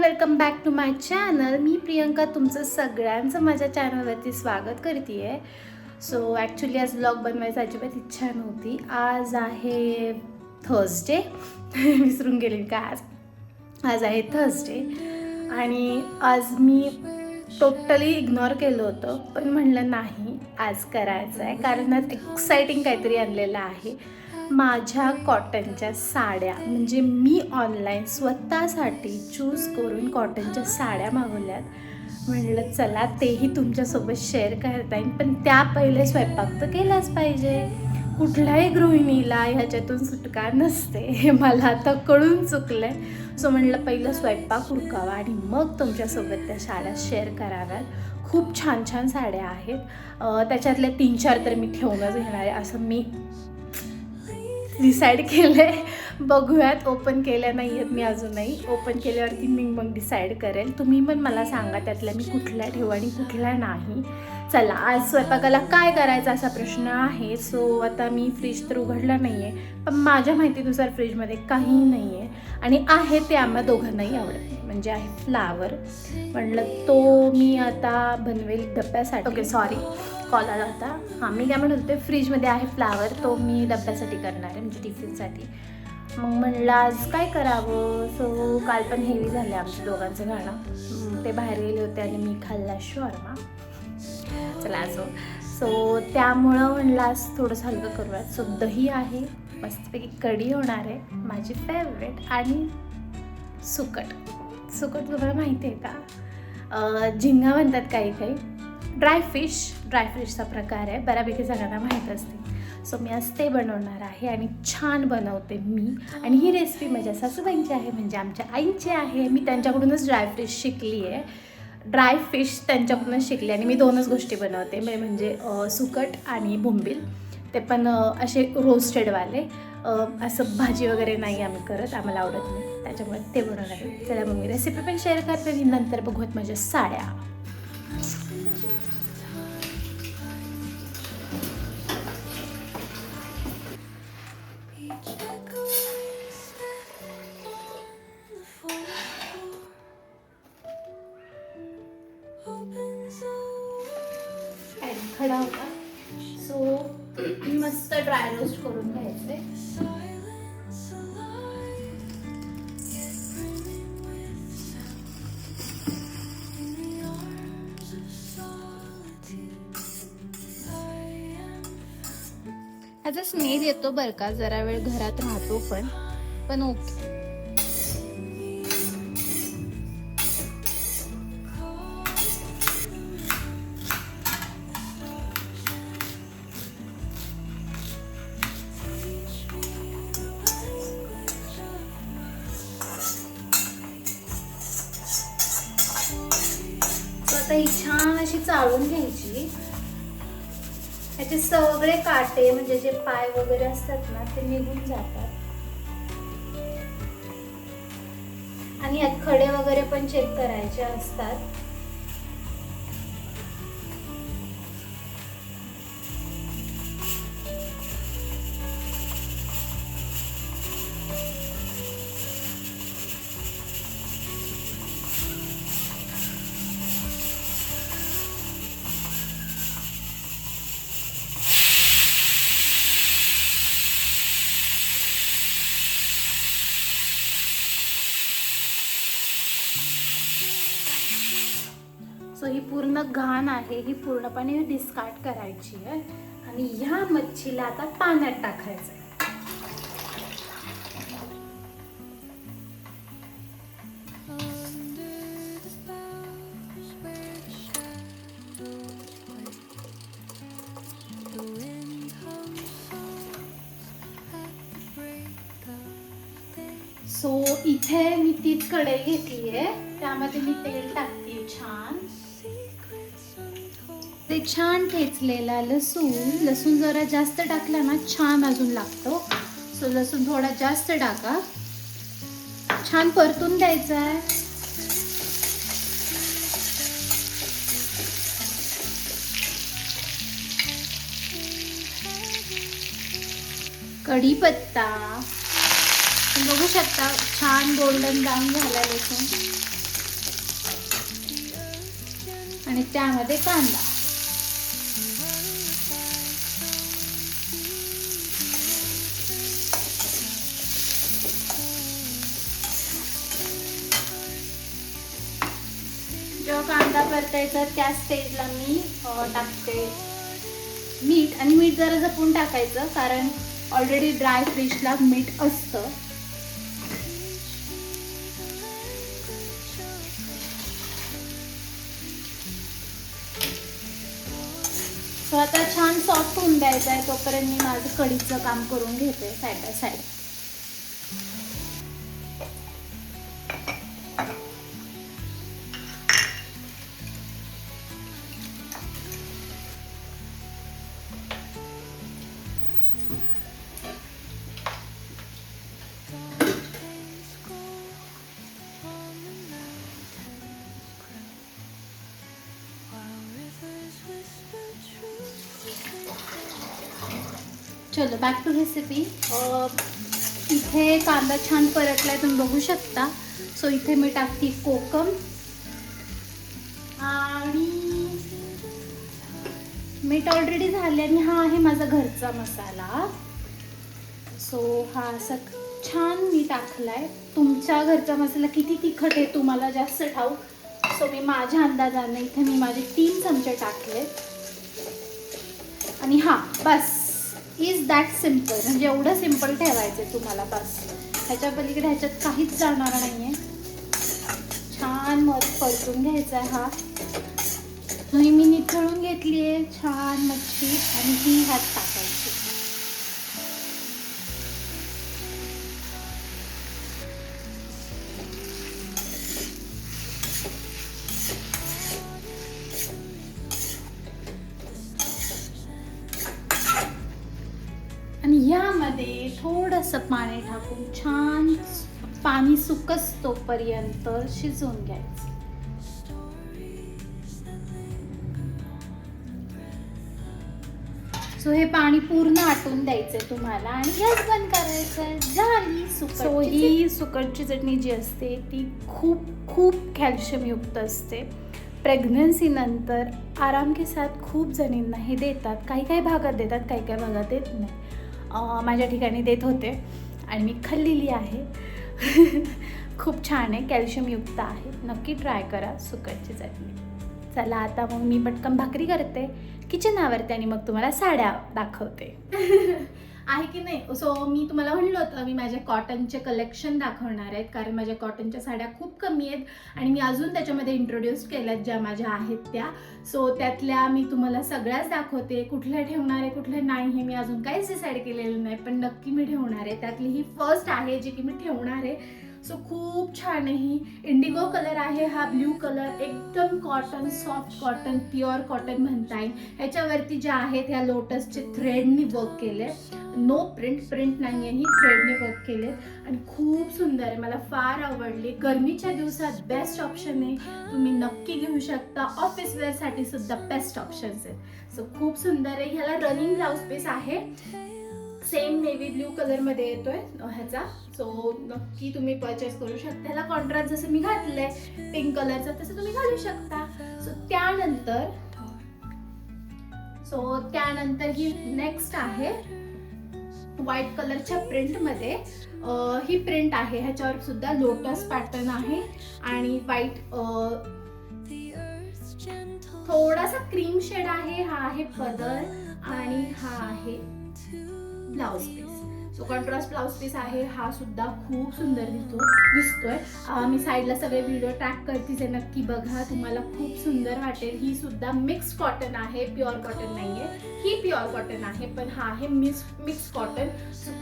Welcome back to my channel. मी प्रियंका तुमचं सगळ्यांचं माझ्या चॅनलवरती स्वागत करते आहे. सो ॲक्च्युली आज ब्लॉग बनवायची अजिबात इच्छा नव्हती. आज आहे थर्सडे. विसरून गेले का आज आहे थर्सडे आणि आज मी टोटली इग्नोर केलं होतं, पण म्हणलं नाही आज करायचं आहे कारण आज एक्साइटिंग काहीतरी आणलेलं आहे. माझ्या कॉटनच्या साड्या, म्हणजे मी ऑनलाईन स्वतःसाठी चूज करून कॉटनच्या साड्या मागवल्यात. म्हणलं चला तेही तुमच्यासोबत शेअर करता येईल, पण त्या पहिले स्वयंपाक तर केलाच पाहिजे. कुठल्याही गृहिणीला ह्याच्यातून सुटका नसते, हे मला आता कळून चुकलं आहे. सो म्हणलं पहिलं स्वयंपाक उरकावा आणि मग तुमच्यासोबत त्या साड्या शेअर कराव्यात. खूप छान छान साड्या आहेत, त्याच्यातल्या 3-4 तर मी ठेवूनच घेणार आहे असं मी डिसाईड केलं आहे. बघूयात, ओपन केल्या नाही आहेत मी अजूनही. ओपन केल्यावरती मी मग डिसाईड करेल. तुम्ही पण मला सांगा त्यातल्या मी कुठल्या ठेवू आणि कुठल्या नाही. चला, आज स्वयंपाकाला काय करायचा असा प्रश्न आहे. सो आता मी फ्रीज तर उघडला नाही आहे, पण माझ्या माहितीनुसार फ्रीजमध्ये काहीही नाही आहे आणि आहे ते आम्हा दोघांनाही आवडत नाही, म्हणजे आहे फ्लावर. म्हणलं तो मी आता बनवेल डब्यासाठी. ओके, सॉरी, कॉल आला होता. हां, मी काय म्हणत होते, फ्रीजमध्ये आहे फ्लावर, तो मी डब्यासाठी करणार आहे, म्हणजे टिफिनसाठी. मग म्हणलं आज काय करावं. सो काल पण हेवी झालं आमच्या दोघांचं गाणं. ते बाहेर गेले होते आणि मी खाल्ला शॉर्मा. चला असो. सो त्यामुळं म्हणलं आज थोडंसं हलकं करूयात. सो दही आहे, मस्तपैकी कढी होणार आहे माझी फेवरेट, आणि सुकट. सुकट तुम्हाला माहिती आहे का? झिंगा म्हणतात काही काही. ड्रायफिशचा प्रकार आहे, बऱ्यापैकी सगळ्यांना माहीत असते. सो मी आज ते बनवणार आहे आणि छान बनवते मी. आणि ही रेसिपी माझ्या सासूबाईंची आहे, म्हणजे आमच्या आईंची आहे. मी त्यांच्याकडूनच ड्रायफिश शिकली आहे. ड्रायफिश त्यांच्याकडूनच शिकली आणि मी 2च गोष्टी बनवते, म्हणजे सुकट आणि बोंबील. ते पण असे रोस्टेडवाले. असं भाजी वगैरे नाही आम्ही करत, आम्हाला आवडत नाही, त्याच्यामुळे ते बनवणार आहे. चला मग मी रेसिपी पण शेअर करते आणि नंतर बघूयात माझ्या साड्या. खडा होता, सो मस्त ड्राय रोस्ट करून घ्यायचे. ह्याचा स्मेल येतो बरं का, जरा वेळ घरात राहतो पण ओके. आता ही छान अशी चाळून घ्यायची. त्याचे सगळे काटे, म्हणजे जे पाय वगैरे असतात ना, ते निघून जातात. आणि यात खडे वगैरे पण चेक करायचे असतात. सो ही पूर्ण घाण आहे, ही पूर्णपणे डिस्कार्ड करायची आहे आणि ह्या मच्छीला आता पाण्यात टाकायचं. सो इथे मी तीच कढई घेतली आहे, त्यामध्ये मी तेल टाकते छान. ते छान ठेचलेला लसूण जरा जास्त टाकला ना छान अजून लागतो. सो लसूण थोडा जास्त टाका, छान परतून द्यायचा आहे. कढीपत्ता बघू शकता, छान गोल्डन ब्राऊन झाला लसूण. आणि त्यामध्ये कांदा. जेव्हा कांदा परतायचा त्या स्टेजला मी टाकते मीठ. आणि मीठ जरा जपून टाकायचं कारण ऑलरेडी ड्राय फिशला मीठ असतं. सो आता छान सॉफ्ट होऊन द्यायचं आहे. तोपर्यंत मी माझं कढीचं काम करून घेते साईड बाय साईड. चलो बॅक टू रेसिपी. इथे कांदा छान परतलाय तुम्ही बघू शकता. सो इथे मी टाकते कोकम आणि मीठ ऑलरेडी झाले. आणि हा आहे माझा घरचा मसाला. सो हा असं छान मी टाकलाय. तुमच्या घरचा मसाला किती तिखट आहे तुम्हाला जास्त ठाऊक. सो मी माझ्या अंदाजाने इथे मी माझे 3 चमचे टाकले. आणि हा बस इज दॅट सिम्पल. म्हणजे एवढं सिम्पल ठेवायचं तुम्हाला बस. ह्याच्या पलीकडे ह्याच्यात काहीच जाणार नाही आहे. छान मध परतून घ्यायचा आहे. हा मी निथळून घेतली आहे छान मच्छी आणि ही ह्यात टाकायची. आणि यामध्ये थोडंसं पाणी टाकून छान पाणी सुकस तोपर्यंत शिजवून घ्यायचं. सो हे पाणी पूर्ण आटून द्यायचंय तुम्हाला आणि गॅस बंद करायचं. झाली सुकट. सो ही सुकटची चटणी जी असते ती खूप खूप कॅल्शियम युक्त असते. प्रेग्नन्सीनंतर आराम के साथ खूप जणींना हे देतात. काही काही भागात देतात, काही काही भागात देत नाही. माझ्या ठिकाणी देत होते आणि मी खाल्लेली आहे. खूप छान आहे, कॅल्शियम युक्त आहे. नक्की ट्राय करा सुकटची चटणी. चला आता मग मी पटकन भाकरी करते किचनावरती आणि मग तुम्हाला साड्या दाखवते. आहे की नाही. सो मी तुम्हाला म्हणलं होतं मी माझ्या कॉटनचे कलेक्शन दाखवणार आहेत कारण माझ्या कॉटनच्या साड्या खूप कमी आहेत आणि मी अजून त्याच्यामध्ये इंट्रोड्यूस केल्यात ज्या माझ्या आहेत त्या. सो त्यातल्या मी तुम्हाला सगळ्याच दाखवते. कुठल्या ठेवणार आहे कुठल्या नाही हे मी अजून काहीच डिसाईड केलेलं नाही, पण नक्की मी ठेवणार आहे. त्यातली ही फर्स्ट आहे जी की मी ठेवणार आहे. सो खूप छान आहे. ही इंडिगो कलर आहे, हा ब्ल्यू कलर. एकदम cotton, soft cotton, pure cotton म्हणता येईल. ह्याच्यावरती ज्या आहेत ह्या लोटसचे थ्रेडनी वर्क केले. नो प्रिंट नाही आहे, ही थ्रेडने वर्क केले आणि खूप सुंदर आहे. मला फार आवडली. गरमीच्या दिवसात बेस्ट ऑप्शन आहे. तुम्ही नक्की घेऊ शकता. ऑफिस वेअरसाठी सुद्धा बेस्ट ऑप्शन्स आहेत. सो खूप सुंदर आहे. ह्याला रनिंग ब्लाउज पीस आहे. सेम नेव्ही ब्ल्यू कलर मध्ये येतोय ह्याचा. सो नक्की तुम्ही परचेस करू शकता. ह्याला कॉन्ट्रास्ट जसं मी घातलंय पिंक कलरचं तसं तुम्ही घालू शकता. सो त्यानंतर ही नेक्स्ट आहे व्हाईट कलरच्या प्रिंट मध्ये. ही प्रिंट आहे, ह्याच्यावर सुद्धा लोटस पॅटर्न आहे आणि व्हाईट थोडासा क्रीम शेड आहे. हा आहे पदर आणि हा आहे blouse piece. So contrast blouse piece आहे. हा सुद्धा खूप सुंदर दिसतोय. मी साईडला सगळे व्हिडिओ ट्रॅक करतीच, नक्की बघा, तुम्हाला खूप सुंदर वाटेल. ही सुद्धा मिक्स कॉटन आहे, प्युअर कॉटन नाहीये. ही प्युअर कॉटन आहे पण हा आहे मिक्स कॉटन.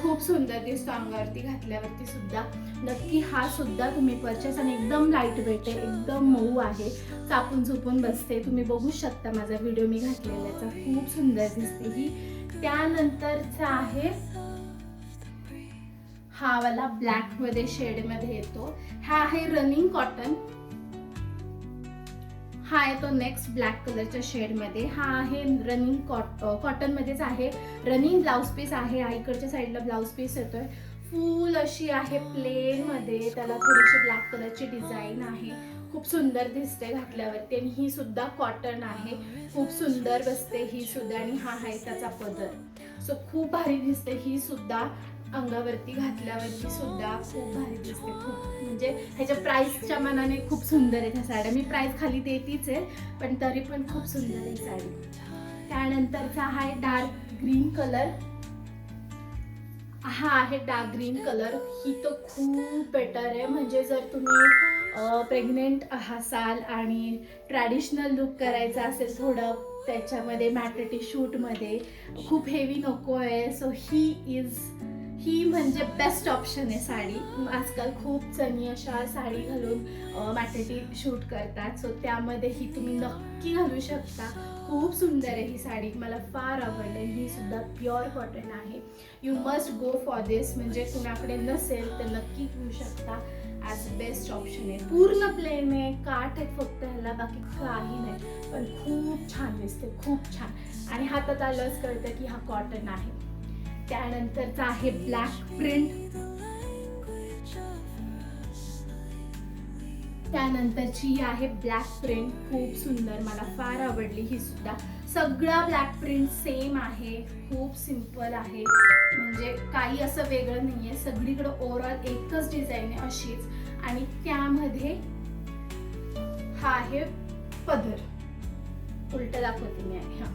खूप सुंदर दिसतो अंगावरती घातल्यावरती सुद्धा. नक्की हा सुद्धा तुम्ही परचेस. आणि एकदम लाईट वेट आहे, एकदम मऊ आहे, चापून झोपून बसते. तुम्ही बघू शकता माझा व्हिडिओ मी घातलेल्याचा. खूप सुंदर दिसते ही. त्यानंतरचा आहे हा वाला ब्लॅक मध्ये शेड मध्ये येतो. हा आहे रनिंग कॉटन. हा आहे तो नेक्स्ट ब्लॅक कलरच्या शेड मध्ये. हा आहे रनिंग कॉटन मध्येच आहे. रनिंग ब्लाउज पीस आहे. इकडच्या साईडला ब्लाउज पीस येतोय. फुल अशी आहे प्लेन मध्ये, त्याला थोडीशी ब्लॅक कलरची डिझाईन आहे, खूप सुंदर दिसते घातल्यावरती. आणि ही सुद्धा कॉटन आहे, खूप सुंदर बसते ही सुद्धा. आणि हा आहे त्याचा पदर. सो खूप भारी दिसते ही सुद्धा, अंगावरती घातल्यावरती सुद्धा खूप भारी दिसते. खूप म्हणजे ह्याच्या प्राइसच्या मानाने खूप सुंदर आहे ह्या साड्या. मी प्राइस खाली देतीच आहे, पण तरी पण खूप सुंदर आहे साडी. त्यानंतरचा हा आहे डार्क ग्रीन कलर. हा आहे डार्क ग्रीन कलर. ही तर खूप बेटर आहे. म्हणजे जर तुम्ही प्रेग्नेंट असाल आणि ट्रॅडिशनल लुक करायचा असेल थोडं त्याच्यामध्ये, मॅटर्निटी शूटमध्ये खूप हेवी नको आहे, सो ही म्हणजे बेस्ट ऑप्शन आहे साडी. आजकाल खूप जणी अशा साडी घालून मॅटर्निटी शूट करतात, सो त्यामध्ये ही तुम्ही नक्की घालू शकता. खूप सुंदर आहे ही साडी, मला फार आवडली. ही सुद्धा प्युअर कॉटन आहे. यू मस्ट गो फॉर दिस. म्हणजे कुणाकडे नसेल तर नक्की घेऊ शकता. ॲज बेस्ट ऑप्शन आहे. पूर्ण प्लेन आहे, काठ आहेत फक्त ह्याला, बाकी काही नाही, पण खूप छान दिसते, खूप छान. आणि हातात आलंच कळतं की हा कॉटन आहे. त्यानंतरचा आहे ब्लॅक प्रिंट. त्यानंतरची ही आहे ब्लॅक प्रिंट, खूप सुंदर, मला फार आवडली ही सुद्धा. सगळा ब्लॅक प्रिंट सेम आहे, खूप सिंपल आहे, म्हणजे काही असं वेगळं नाहीये. सगळीकडे ओव्हरऑल एकच डिझाईन आहे अशीच. आणि त्यामध्ये हा आहे पदर. उलट दाखवते मी आहे. हा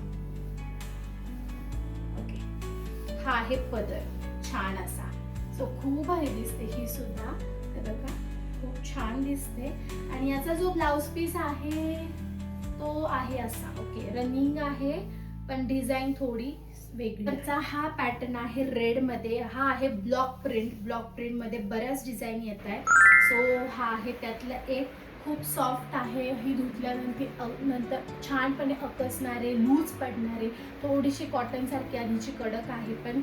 ओके, हा आहे पदर छान असा. सो खूप भारी दिसते ही सुद्धा. तर बघा खूप छान दिसते. आणि याचा जो ब्लाउज पीस आहे तो आहे असा, ओके, रनिंग आहे पण डिझाईन थोडी वेगळी. त्याचा हा पॅटर्न आहे रेड मध्ये. हा आहे ब्लॉक प्रिंट. ब्लॉक प्रिंट मध्ये बऱ्याच डिझाईन येत आहे. सो हा आहे त्यातला एक. खूप सॉफ्ट आहे. ही धुतल्यानंतर छानपणे अकसणारे, लूज पडणारे, थोडीशी कॉटन सारखी आधीची कडक आहे, पण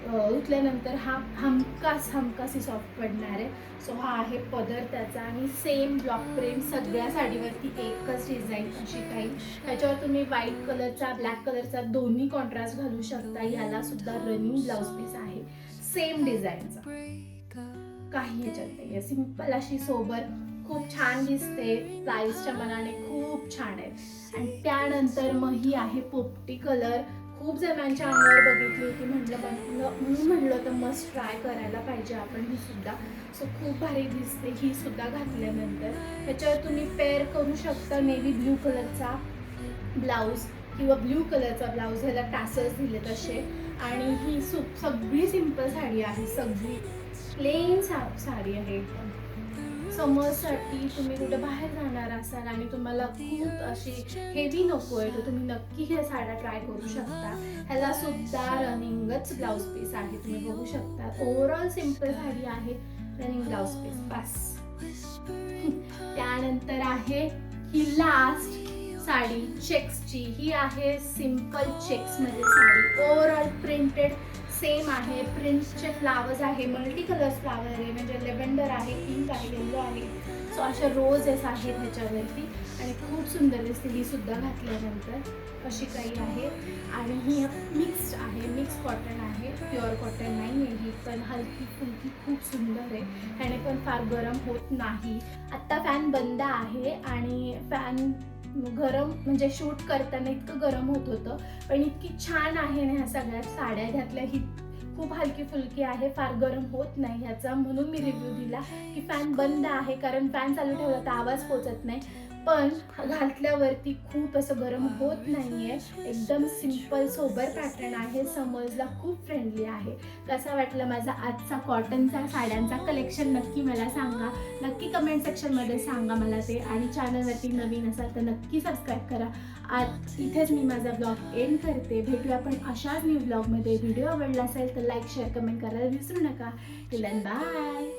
धुतल्यानंतर हा हमकासी सॉफ्ट पडणार आहे. सो हा आहे पदर त्याचा. आणि सेम ब्लॉक प्रिंट सगळ्या साडीवरती एकच डिझाईन अशी काही. ह्याच्यावर तुम्ही व्हाईट कलरचा, ब्लॅक कलरचा दोन्ही कॉन्ट्रास्ट घालू शकता. याला सुद्धा रनिंग ब्लाउज पीस आहे सेम डिझाईनचा, काही ह्याच्यात नाही. सिंपल अशी सोबर, खूप छान दिसते. प्राइसच्या मनाने खूप छान आहे. आणि त्यानंतर मग ही आहे पोपटी कलर. खूप जणांच्या अंगावर बघितली होती, म्हणलं तर मस्ट ट्राय करायला पाहिजे आपण ही सुद्धा. सो खूप भारी दिसते ही सुद्धा घातल्यानंतर. ह्याच्यावर तुम्ही पेअर करू शकता नेव्ही ब्ल्यू कलरचा ब्लाऊज किंवा ब्ल्यू कलरचा ब्लाऊज. ह्याला टॅसल्स दिले तसे. आणि ही सगळी सिंपल साडी आहे, सगळी प्लेन साडी आहे एकदम. समरसाठी तुम्ही कुठे बाहेर जाणार असाल आणि तुम्हाला खूप अशी हेवी नको आहे, तर तुम्ही नक्की ह्या साड्या ट्राय करू शकता. ह्याला सुद्धा रनिंगच ब्लाउज पीस आहे, तुम्ही बघू शकता. ओव्हरऑल सिंपल साडी आहे, रनिंग ब्लाउज पीस बस. त्यानंतर आहे ही लास्ट साडी चेक्सची. ही आहे सिंपल चेक्स मध्ये साडी. ओव्हरऑल प्रिंटेड सेम आहे. प्रिंटचे फ्लावर्स आहे, मल्टी कलर्स फ्लावर आहे, म्हणजे लेव्हेंडर आहे, पिंक आहे, येलो आहे. सो अशा रोजेस आहेत ह्याच्यावरती आणि खूप सुंदर दिसते ही सुद्धा घातल्यानंतर. अशी काही आहे. आणि ही मिक्स्ड आहे, मिक्स कॉटन आहे, प्युअर कॉटन नाही आहे ही, पण हलकी फुलकी खूप सुंदर आहे. ह्याने पण फार गरम होत नाही. आत्ता फॅन बंद आहे आणि फॅन गरम म्हणजे शूट करताना इतकं गरम होत होतं, पण इतकी छान आहे ना ह्या सगळ्या साड्या घातल्या. ही खूप हलकी फुलकी आहे, फार गरम होत नाही ह्याचा. म्हणून मी रिव्ह्यू दिला की फॅन बंद आहे, कारण फॅन चालू ठेवला तर आवाज पोचत नाही, पण घातल्यावरती खूप असं गरम होत नाहीये. एकदम सिंपल सोबर पॅटर्न आहे. समर्सला खूप फ्रेंडली आहे. कसा वाटला माझा आजचा कॉटनचा साड्यांचा कलेक्शन नक्की मला सांगा. नक्की कमेंट सेक्शनमध्ये सांगा मला ते. आणि चॅनलवरती नवीन असाल तर नक्की सबस्क्राईब करा. आज इथेच मी माझा ब्लॉग एंड करते. भेटूया आपण अशाच न्यू ब्लॉगमध्ये. व्हिडिओ आवडला असेल तर लाईक, शेअर, कमेंट करायला विसरू नका. Till then bye.